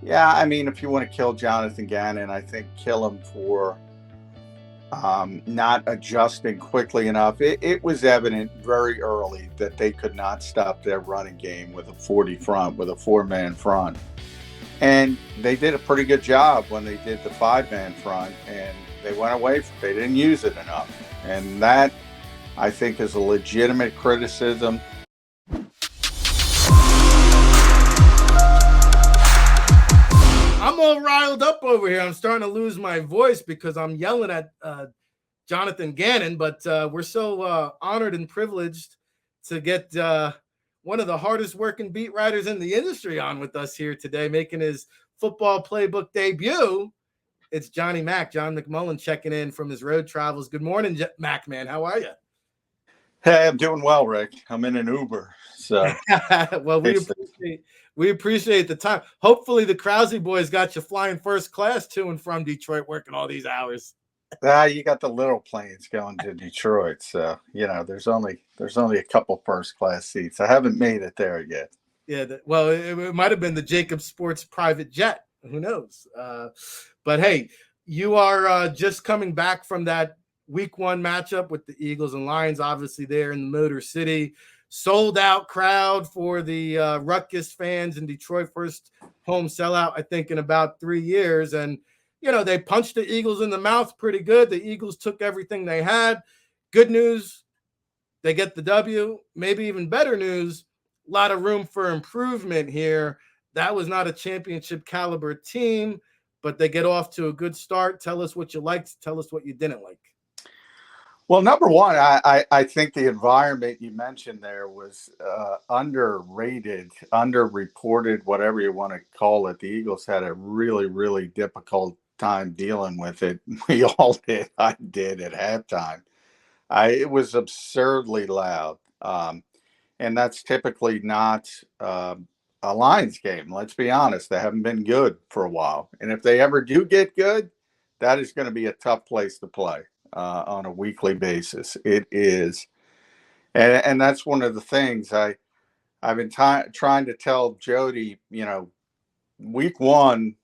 Yeah, I mean, if you want to kill Jonathan Gannon, I think kill him for not adjusting quickly enough. It was evident very early that they could not stop their running game with a 40 front, with a four-man front. And they did a pretty good job when they did the five-man front, and they went away from it. They didn't use it enough. And that, I think, is a legitimate criticism. I'm all riled up over here. I'm starting to lose my voice because I'm yelling at Jonathan Gannon, but we're so honored and privileged to get one of the hardest working beat writers in the industry on with us here today, making his Football Playbook debut. It's John McMullen, checking in from his road travels. Good morning, Mac, man. How are you? Hey, I'm doing well, Rick. I'm in an Uber. So, well, we appreciate the time. Hopefully, the Krause boys got you flying first class to and from Detroit, working all these hours. You got the little planes going to Detroit, so there's only a couple first class seats. I haven't made it there yet. Yeah, well, it might have been the JAKIB Sports private jet. Who knows? But hey, you are just coming back from that Week 1 matchup with the Eagles and Lions. Obviously, there in the Motor City, sold out crowd for the Rutgers fans in Detroit. First home sellout, I think, in about 3 years, and they punched the Eagles in the mouth pretty good. The Eagles took everything they had. Good news, they get the W. Maybe even better news, a lot of room for improvement here. That was not a championship caliber team, but they get off to a good start. Tell us what you liked. Tell us what you didn't like. Well, number one, I think the environment you mentioned there was underrated, underreported, whatever you want to call it. The Eagles had a really, really difficult time dealing with it. We all did. I did at halftime. It was absurdly loud. And that's typically not a Lions game. Let's be honest. They haven't been good for a while. And if they ever do get good, that is going to be a tough place to play on a weekly basis. It is. And that's one of the things I've been trying to tell Jody, week 1,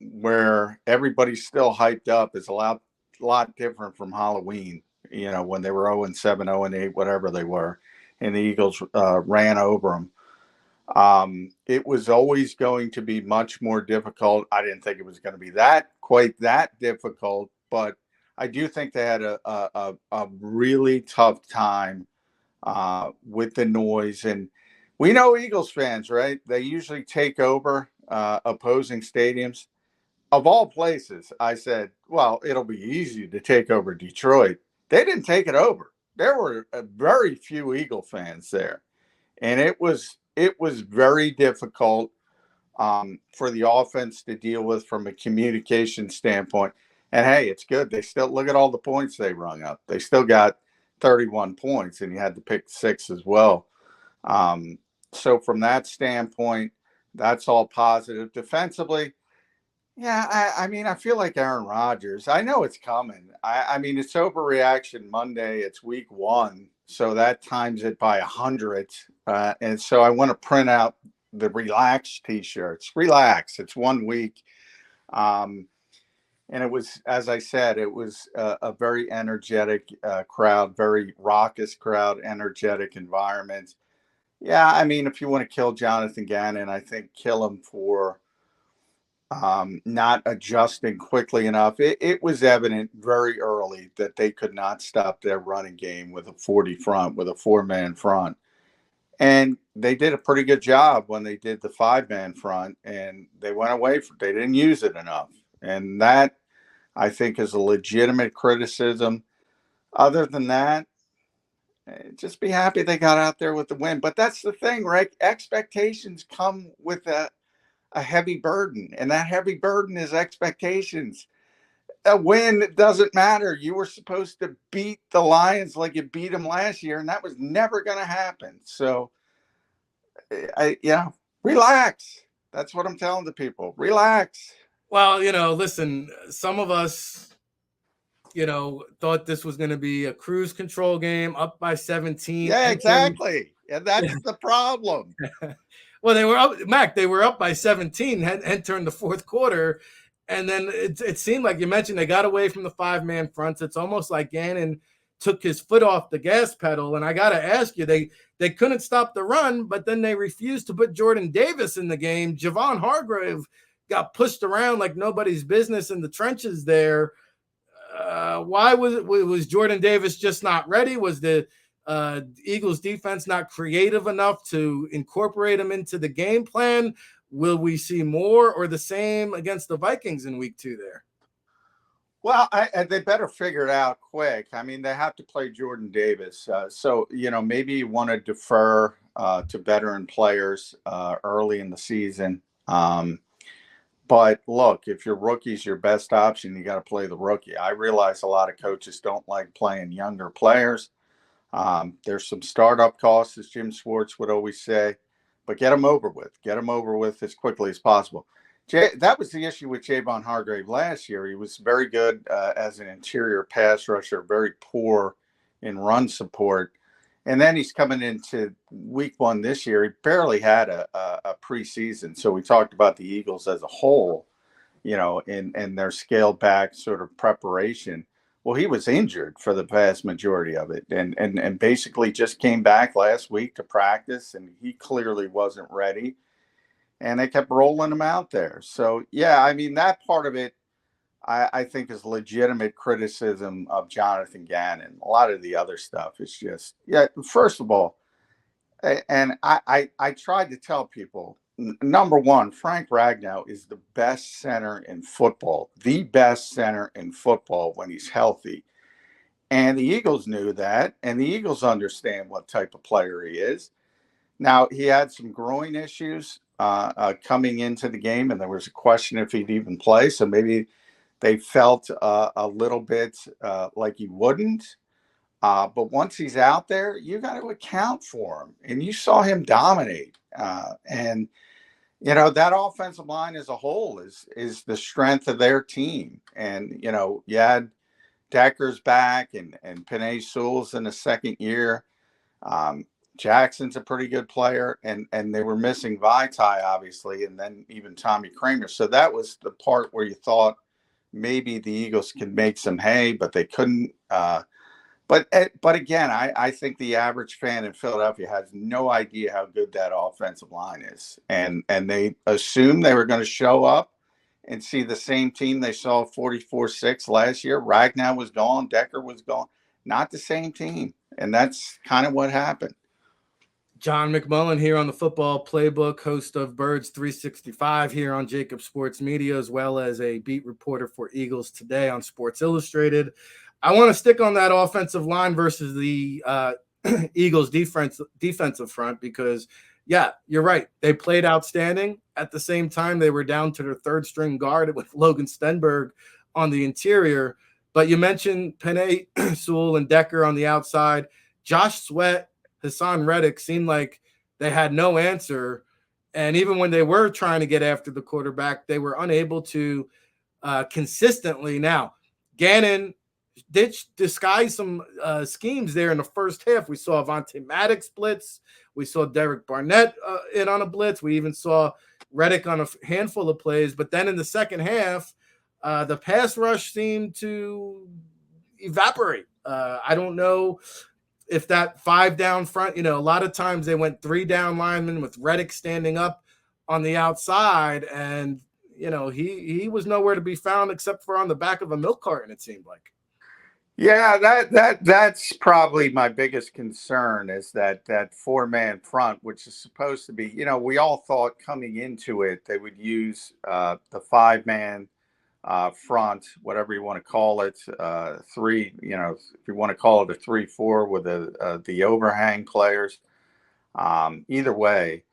where everybody's still hyped up is a lot different from Halloween, when they were 0-7, 0-8, whatever they were, and the Eagles ran over them. It was always going to be much more difficult. I didn't think it was going to be quite that difficult, but I do think they had a really tough time with the noise. And we know Eagles fans, right? They usually take over opposing stadiums. Of all places, I said, well, it'll be easy to take over Detroit. They didn't take it over. There were very few Eagle fans there. And it was very difficult for the offense to deal with from a communication standpoint. And hey, it's good. They still look at all the points they rung up. They still got 31 points, and you had to pick 6 as well. So from that standpoint, that's all positive. Defensively, yeah, I mean, I feel like Aaron Rodgers. I know it's coming. I mean, it's overreaction Monday. It's week 1, so that times it by 100. And so I want to print out the relax T-shirts. Relax. It's 1 week. And it was, as I said, it was a very energetic crowd, very raucous crowd, energetic environment. Yeah, I mean, if you want to kill Jonathan Gannon, I think kill him for not adjusting quickly enough. It was evident very early that they could not stop their running game with a 40 front, with a four-man front. And they did a pretty good job when they did the five-man front, and they went away from it. They didn't use it enough. And that, I think, is a legitimate criticism. Other than that, just be happy they got out there with the win. But that's the thing, right? Expectations come with a heavy burden, and that heavy burden is expectations. A win doesn't matter. You were supposed to beat the Lions like you beat them last year, and that was never going to happen. So, relax. That's what I'm telling the people. Relax. Well, listen, some of us, thought this was going to be a cruise control game, up by 17. Yeah, exactly. And that's the problem. Well, they were up, Mac. They were up by 17 entering the fourth quarter, and then it seemed like you mentioned they got away from the 5-man fronts. It's almost like Gannon took his foot off the gas pedal. And I got to ask you, they couldn't stop the run, but then they refused to put Jordan Davis in the game. Javon Hargrave got pushed around like nobody's business in the trenches there. Why was Jordan Davis just not ready? Was the Eagles defense not creative enough to incorporate him into the game plan? Will we see more or the same against the Vikings in week 2 there? Well, they better figure it out quick. I mean, they have to play Jordan Davis. So, maybe you want to defer to veteran players early in the season. But look, if your rookie's your best option, you got to play the rookie. I realize a lot of coaches don't like playing younger players. There's some startup costs, as Jim Schwartz would always say, but get them over with. Get them over with as quickly as possible. That was the issue with Javon Hargrave last year. He was very good as an interior pass rusher, very poor in run support. And then he's coming into week 1 this year. He barely had a preseason. So we talked about the Eagles as a whole, in their scaled back sort of preparation. Well, he was injured for the vast majority of it and basically just came back last week to practice, and he clearly wasn't ready. And they kept rolling him out there. So, yeah, I mean, that part of it, I think, is legitimate criticism of Jonathan Gannon. A lot of the other stuff is just, first of all, and I tried to tell people, number one, Frank Ragnow is the best center in football, the best center in football when he's healthy. And the Eagles knew that, and the Eagles understand what type of player he is. Now, he had some groin issues coming into the game, and there was a question if he'd even play. So maybe they felt a little bit like he wouldn't. But once he's out there, you got to account for him. And you saw him dominate. And that offensive line as a whole is the strength of their team. And, you had Decker's back and Penei Sewell's in the second year. Jackson's a pretty good player, and they were missing Vaitai, obviously, and then even Tommy Kramer. So that was the part where you thought maybe the Eagles could make some hay, but they couldn't. But again, I think the average fan in Philadelphia has no idea how good that offensive line is. And they assumed they were going to show up and see the same team they saw 44-6 last year. Ragnow was gone. Decker was gone. Not the same team. And that's kind of what happened. John McMullen here on the Football Playbook, host of Birds 365 here on JAKIB Sports Media, as well as a beat reporter for Eagles Today on Sports Illustrated. I want to stick on that offensive line versus the Eagles defensive front because, yeah, you're right. They played outstanding. At the same time, they were down to their third string guard with Logan Stenberg on the interior. But you mentioned Penei Sewell and Decker on the outside. Josh Sweat, Hassan Reddick seemed like they had no answer. And even when they were trying to get after the quarterback, they were unable to consistently. Now, Gannon did disguise some schemes there in the first half. We saw Avonte Maddox blitz. We saw Derek Barnett in on a blitz. We even saw Reddick on a handful of plays. But then in the second half, the pass rush seemed to evaporate. I don't know if that 5 down front, a lot of times they went 3 down linemen with Reddick standing up on the outside, and he was nowhere to be found except for on the back of a milk carton, it seemed like. Yeah, that's probably my biggest concern is that 4-man front, which is supposed to be, we all thought coming into it they would use the 5-man front, whatever you want to call it, 3, if you want to call it a 3-4 with the overhang players. Either way,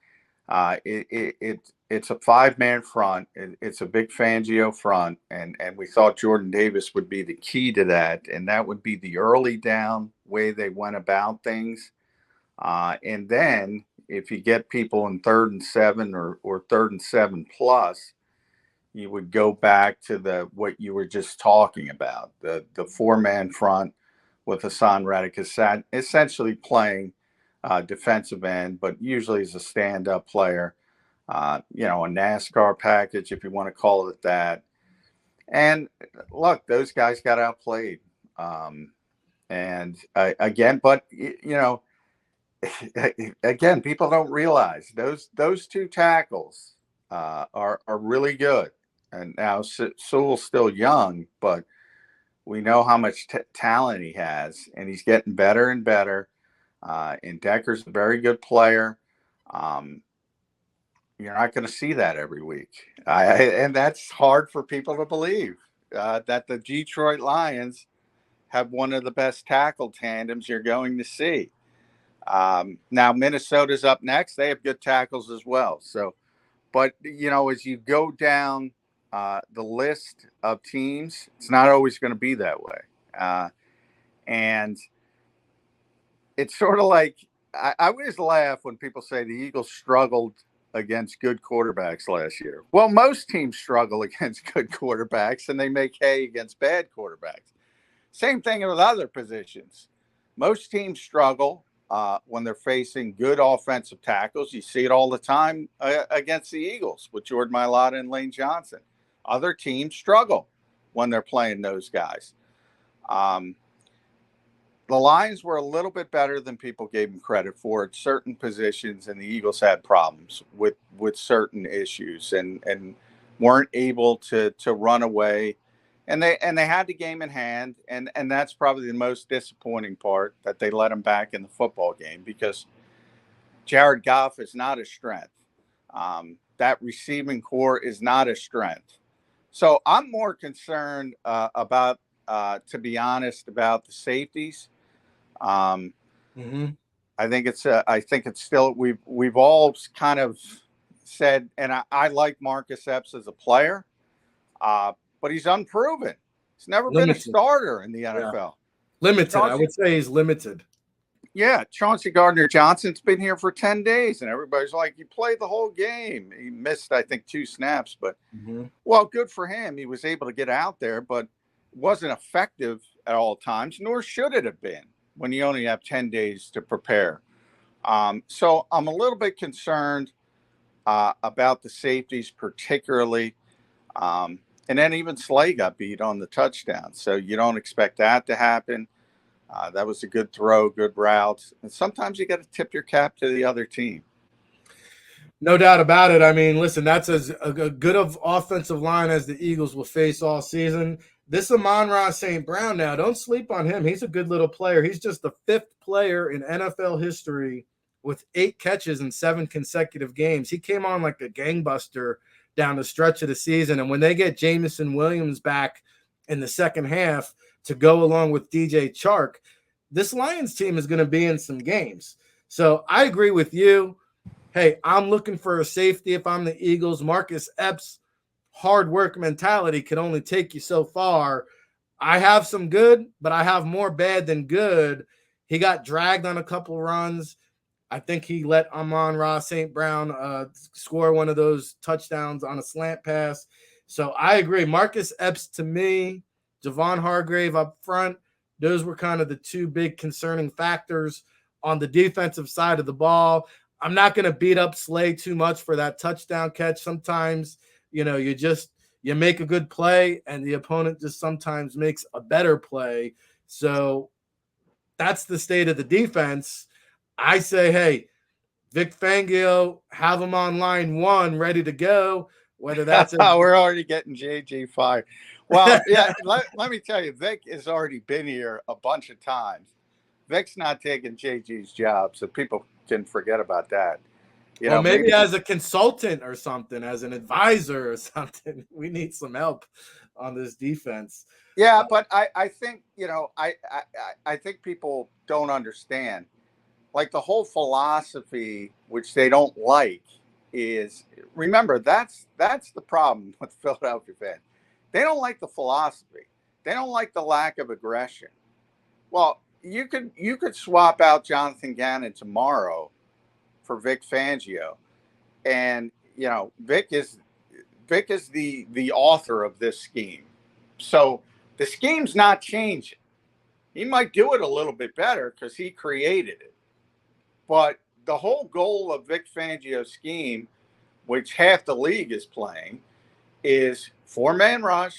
it's a 5-man front. It's a big Fangio front, and we thought Jordan Davis would be the key to that, and that would be the early down way they went about things. And then if you get people in 3rd and 7 or 3rd and 7 plus, you would go back to what you were just talking about, the 4-man front with Hassan Reddick essentially playing defensive end, but usually as a stand-up player. a NASCAR package, if you want to call it that. And look, those guys got outplayed. Again, but again, people don't realize those two tackles are really good. And now Sewell's still young, but we know how much talent he has, and he's getting better and better. And Decker's a very good player. You're not going to see that every week. And that's hard for people to believe, that the Detroit Lions have one of the best tackle tandems you're going to see. Now, Minnesota's up next. They have good tackles as well. So, but, as you go down the list of teams, it's not always going to be that way. And it's sort of like, I always laugh when people say the Eagles struggled against good quarterbacks last year. Well, most teams struggle against good quarterbacks, and they make hay against bad quarterbacks. Same thing with other positions. Most teams struggle when they're facing good offensive tackles. You see it all the time against the Eagles with Jordan Mailata and Lane Johnson. Other teams struggle when they're playing those guys. The Lions were a little bit better than people gave them credit for at certain positions, and the Eagles had problems with certain issues and weren't able to run away. And they had the game in hand, and that's probably the most disappointing part, that they let them back in the football game, because Jared Goff is not a strength. That receiving core is not a strength. So I'm more concerned about, to be honest, about the safeties. I think it's still, we've all kind of said, and I like Marcus Epps as a player, but he's unproven. He's never been a starter in the NFL. Yeah. Limited. I would say he's limited. Yeah. Chauncey Gardner-Johnson's been here for 10 days, and everybody's like, he played the whole game. He missed, I think, 2 snaps, but well, good for him. He was able to get out there, but wasn't effective at all times, nor should it have been when you only have 10 days to prepare. So I'm a little bit concerned about the safeties, particularly. And then even Slay got beat on the touchdown. So you don't expect that to happen. That was a good throw, good route. And sometimes you got to tip your cap to the other team. No doubt about it. I mean, listen, that's as a good of offensive line as the Eagles will face all season. This Amon-Ra St. Brown now, don't sleep on him. He's a good little player. He's just the 5th player in NFL history with 8 catches in 7 consecutive games. He came on like a gangbuster down the stretch of the season. And when they get Jameson Williams back in the second half to go along with DJ Chark, this Lions team is going to be in some games. So I agree with you. Hey, I'm looking for a safety if I'm the Eagles. Marcus Epps' hard work mentality can only take you so far. I have some good, but I have more bad than good. He got dragged on a couple runs. I think he let Amon-Ra St. Brown score one of those touchdowns on a slant pass. So I agree. Marcus Epps, to me, Javon Hargrave up front, those were kind of the 2 big concerning factors on the defensive side of the ball. I'm not going to beat up Slay too much for that touchdown catch. Sometimes, you make a good play and the opponent just sometimes makes a better play. So that's the state of the defense. I say, hey, Vic Fangio, have him on line 1 ready to go. Whether that's we're already getting JG fired. Well, yeah, let me tell you, Vic has already been here a bunch of times. Vic's not taking JG's job, so people can forget about that. Maybe as a consultant or something, as an advisor or something. We need some help on this defense. Yeah, but I think, I think people don't understand. Like the whole philosophy, which they don't like, is, remember, that's the problem with Philadelphia fans. They don't like the philosophy. They don't like the lack of aggression. Well, you could swap out Jonathan Gannon tomorrow for Vic Fangio, and Vic is the author of this scheme. So the scheme's not changing. He might do it a little bit better because he created it. But the whole goal of Vic Fangio's scheme which half the league is playing, is 4-man rush,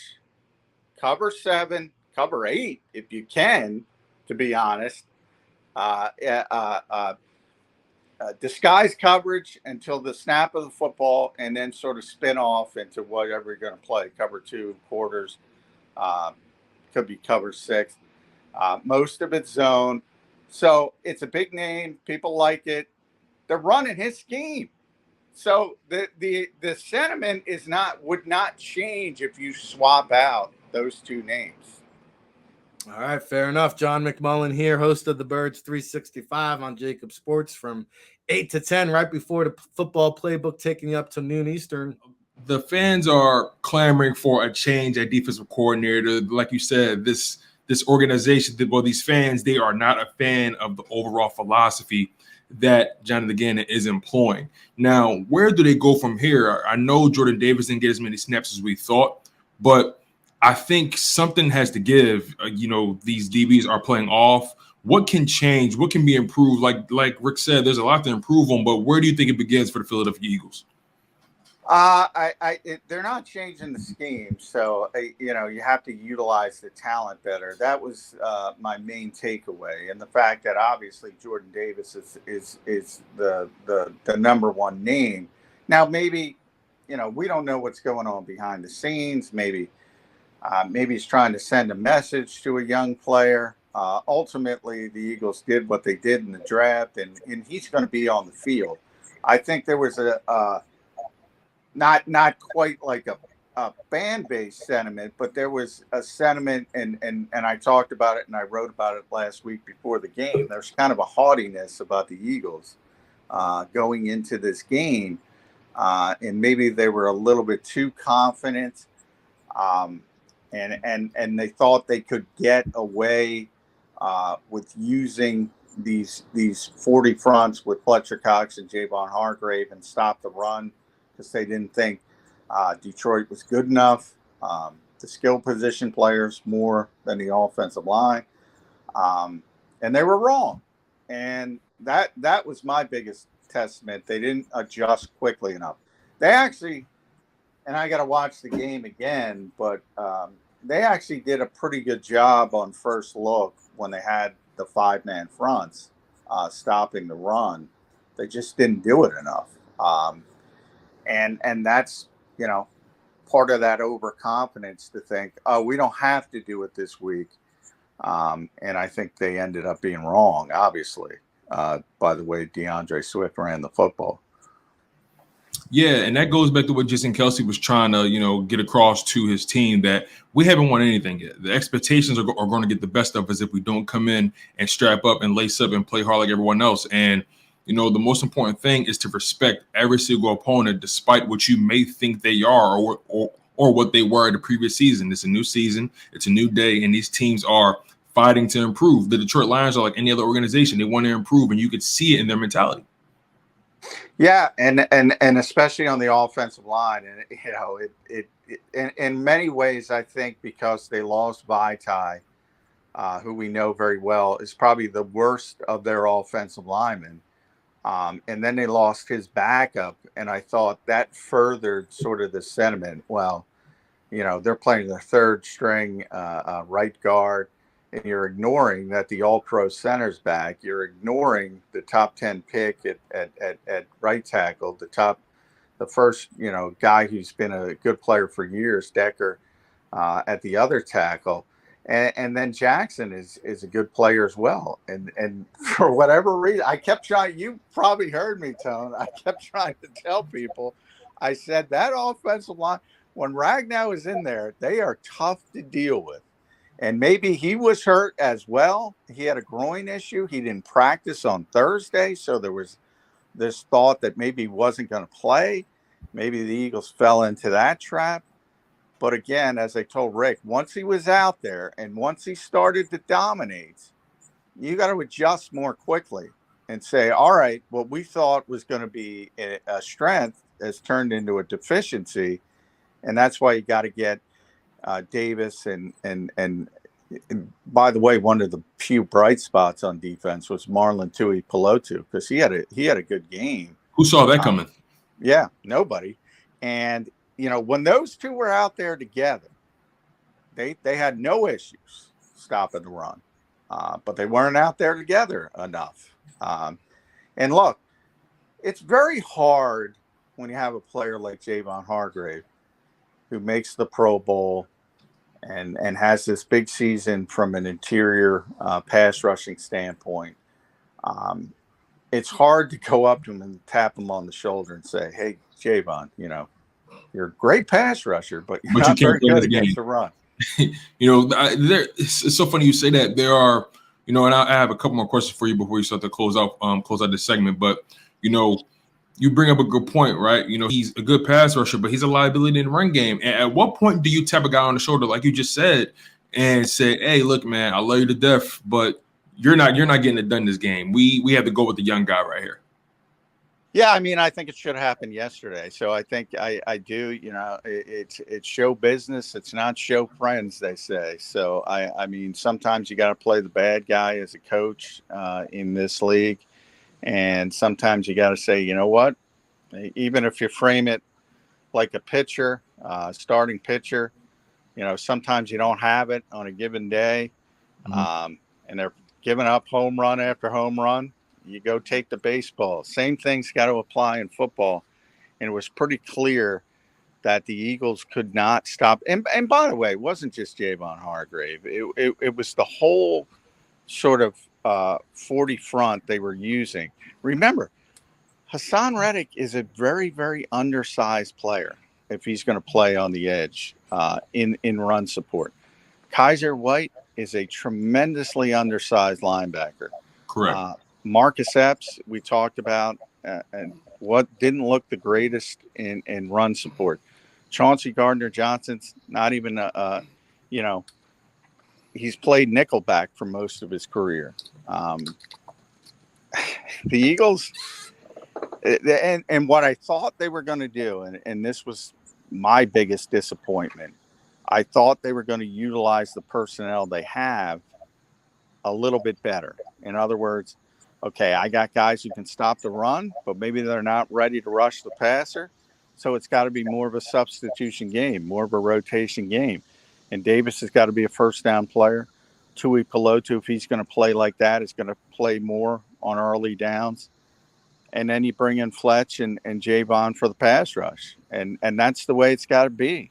cover 7, cover 8 if you can, to be honest. Disguise coverage until the snap of the football, and then sort of spin off into whatever you're going to play. Cover 2, quarters, could be cover 6. Most of it's zone. So it's a big name. People like it. They're running his scheme. So the sentiment would not change if you swap out those two names. All right, fair enough. John McMullen here, host of the Birds 365 on JAKIB Sports from 8 to 10, right before the football playbook, taking you up to noon Eastern. The fans are clamoring for a change at defensive coordinator. Like you said, this organization, these fans, they are not a fan of the overall philosophy that Jonathan Gannon is employing. Now, where do they go from here? I know Jordan Davis didn't get as many snaps as we thought, but I think something has to give. These DBs are playing off. What can change? What can be improved? Like Rick said, there's a lot to improve on, but where do you think it begins for the Philadelphia Eagles? They're not changing the scheme, so you have to utilize the talent better. That was my main takeaway, and the fact that obviously Jordan Davis is the number one name. Now, maybe we don't know what's going on behind the scenes. Maybe he's trying to send a message to a young player. Ultimately, the Eagles did what they did in the draft, and he's going to be on the field. I think there was a not quite like a fan-based sentiment, but there was a sentiment, and I talked about it and I wrote about it last week before the game. There's kind of a haughtiness about the Eagles going into this game, and maybe they were a little bit too confident, and they thought they could get away with using these 40 fronts with Fletcher Cox and Javon Hargrave and stop the run, because they didn't think Detroit was good enough. The skill position players more than the offensive line, and they were wrong. And that was my biggest testament. They didn't adjust quickly enough. They actually, and I got to watch the game again, but they actually did a pretty good job on first look when they had the 5-man fronts stopping the run. They just didn't do it enough. And that's, part of that overconfidence to think, oh, we don't have to do it this week. And I think they ended up being wrong, obviously, by the way DeAndre Swift ran the football. Yeah, and that goes back to what Jason Kelce was trying to, get across to his team, that we haven't won anything yet. The expectations are going to get the best of us if we don't come in and strap up and lace up and play hard like everyone else. And the most important thing is to respect every single opponent, despite what you may think they are or what they were the previous season. It's a new season. It's a new day, and these teams are fighting to improve. The Detroit Lions are like any other organization. They want to improve, and you could see it in their mentality. Yeah, and especially on the offensive line, and it in many ways, I think because they lost Vaitai, who we know very well is probably the worst of their offensive linemen. And then they lost his backup, and I thought that furthered sort of the sentiment. Well, they're playing their third string right guard, and you're ignoring that the all-pro center's back. You're ignoring the top 10 pick at right tackle, the first guy who's been a good player for years, Decker, at the other tackle. And then Jackson is a good player as well. And for whatever reason, I kept trying. You probably heard me, Tone. I kept trying to tell people. I said that offensive line, when Ragnow is in there, they are tough to deal with. And maybe he was hurt as well. He had a groin issue. He didn't practice on Thursday, so there was this thought that maybe he wasn't going to play. Maybe the Eagles fell into that trap. But again, as I told Rick, once he was out there and once he started to dominate, you got to adjust more quickly and say, all right, what we thought was going to be a strength has turned into a deficiency. And that's why you got to get Davis and by the way, one of the few bright spots on defense was Marlon Tuipulotu, because he had a good game. Who saw that coming? Yeah, nobody. And, when those two were out there together, they had no issues stopping the run. But they weren't out there together enough. And look, it's very hard when you have a player like Javon Hargrave who makes the Pro Bowl and has this big season from an interior pass rushing standpoint. It's hard to go up to him and tap him on the shoulder and say, "Hey, Javon, you're a great pass rusher, but you're not very good against the run." It's so funny you say that. There are, and I have a couple more questions for you before we start to close out this segment. But you bring up a good point, right? He's a good pass rusher, but he's a liability in the run game. And at what point do you tap a guy on the shoulder, like you just said, and say, "Hey, look, man, I love you to death, but you're not getting it done this game. We have to go with the young guy right here." Yeah, I mean, I think it should have happened yesterday. So I think I do. It's show business. It's not show friends, they say. So I mean, sometimes you got to play the bad guy as a coach in this league, and sometimes you got to say, you know what? Even if you frame it like a pitcher, starting pitcher, sometimes you don't have it on a given day, and they're giving up home run after home run. You go take the baseball. Same thing's got to apply in football. And it was pretty clear that the Eagles could not stop. And by the way, it wasn't just Javon Hargrave. It was the whole sort of 40 front they were using. Remember, Hassan Reddick is a very, very undersized player if he's going to play on the edge in run support. Kaiser White is a tremendously undersized linebacker. Correct. Marcus Epps, we talked about, and what didn't look the greatest in run support. Chauncey Gardner-Johnson's not even, he's played nickelback for most of his career. The Eagles, and what I thought they were going to do, and this was my biggest disappointment, I thought they were going to utilize the personnel they have a little bit better. In other words, okay, I got guys who can stop the run, but maybe they're not ready to rush the passer. So it's got to be more of a substitution game, more of a rotation game. And Davis has got to be a first down player. Tui Pelotu, if he's going to play like that, is going to play more on early downs. And then you bring in Fletch and Javon for the pass rush. And that's the way it's got to be,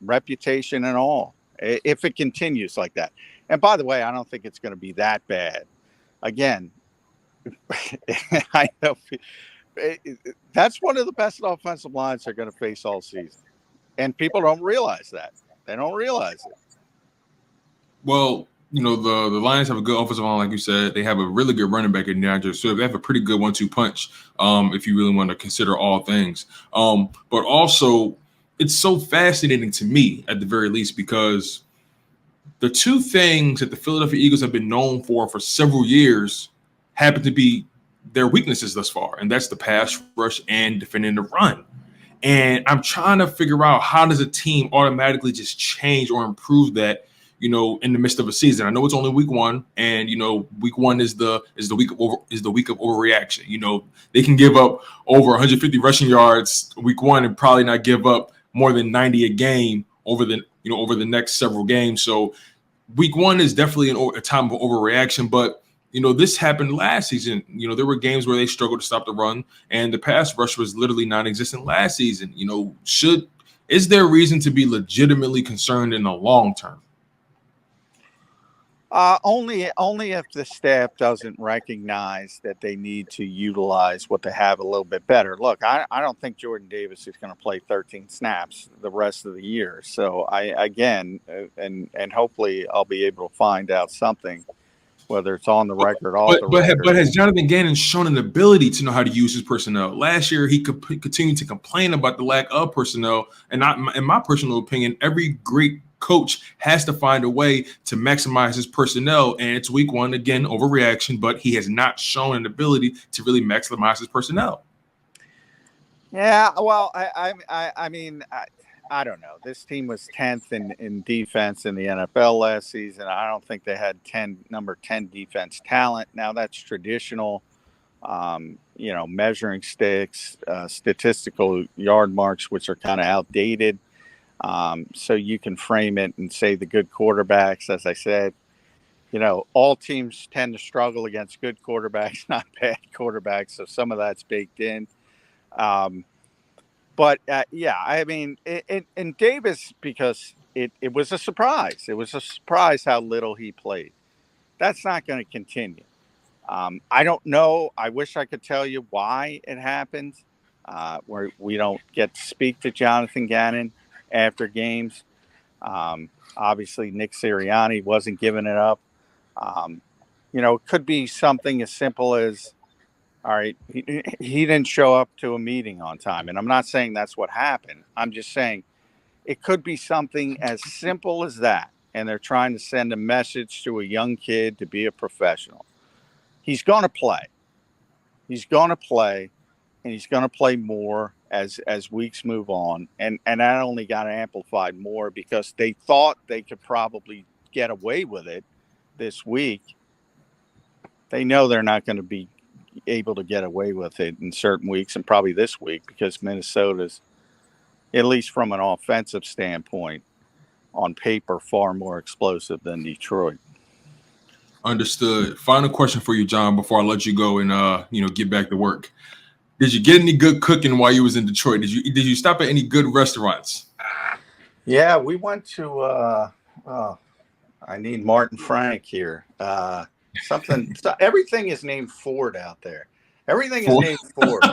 reputation and all, if it continues like that. And by the way, I don't think it's going to be that bad. Again, I know that's one of the best offensive lines they're going to face all season. And people don't realize that. They don't realize it. Well, the Lions have a good offensive line, like you said. They have a really good running back in DeAndre Swift. They have a pretty good 1-2 punch, if you really want to consider all things. But also, it's so fascinating to me, at the very least, because the two things that the Philadelphia Eagles have been known for several years happen to be their weaknesses thus far, and that's the pass rush and defending the run. And I'm trying to figure out, how does a team automatically just change or improve that, in the midst of a season? I know it's only week one, and week one is the week of overreaction. They can give up over 150 rushing yards week one and probably not give up more than 90 a game over the next several games. So week one is definitely a time of overreaction, but this happened last season. There were games where they struggled to stop the run, and the pass rush was literally non-existent last season. Is there reason to be legitimately concerned in the long term? Only if the staff doesn't recognize that they need to utilize what they have a little bit better. Look, I don't think Jordan Davis is going to play 13 snaps the rest of the year. So and hopefully I'll be able to find out something, whether it's on the record, off the record. But has Jonathan Gannon shown an ability to know how to use his personnel? Last year, he could continue to complain about the lack of personnel. And in my personal opinion, every great coach has to find a way to maximize his personnel. And it's week one, again, overreaction, but he has not shown an ability to really maximize his personnel. Yeah, well, I mean, I don't know. This team was 10th in defense in the NFL last season. I don't think they had number 10 defense talent. Now, that's traditional measuring sticks, statistical yard marks, which are kind of outdated. So you can frame it and say the good quarterbacks, as I said, all teams tend to struggle against good quarterbacks, not bad quarterbacks. So some of that's baked in. But I mean, in Davis, because it was a surprise. It was a surprise how little he played. That's not going to continue. I don't know. I wish I could tell you why it happened. Where we don't get to speak to Jonathan Gannon after games. Obviously, Nick Sirianni wasn't giving it up. It could be something as simple as, all right, he didn't show up to a meeting on time. And I'm not saying that's what happened. I'm just saying it could be something as simple as that. And they're trying to send a message to a young kid to be a professional. He's going to play. He's going to play, and he's going to play more as weeks move on. And that only got amplified more because they thought they could probably get away with it this week. They know they're not going to be able to get away with it in certain weeks, and probably this week, because Minnesota's, at least from an offensive standpoint, on paper, far more explosive than Detroit. Understood. Final question for you, John, before I let you go and get back to work. Did you get any good cooking while you was in Detroit? Did you stop at any good restaurants? Yeah, we went to I need Martin Frank here. Everything is named Ford out there. Everything is named Ford.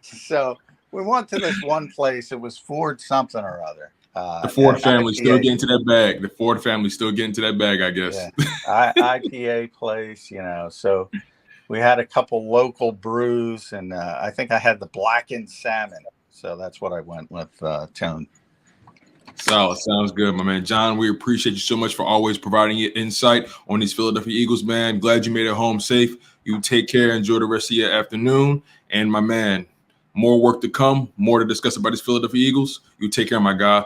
So we went to this one place. It was Ford something or other. The Ford family still getting to that bag. The Ford family still getting to that bag, I guess. Yeah. IPA place, So we had a couple local brews, and I think I had the blackened salmon. So that's what I went with, Tone. Solid. Sounds good, my man. John, we appreciate you so much for always providing your insight on these Philadelphia Eagles, man. Glad you made it home safe. You take care. Enjoy the rest of your afternoon. And, my man, more work to come, more to discuss about these Philadelphia Eagles. You take care, my guy.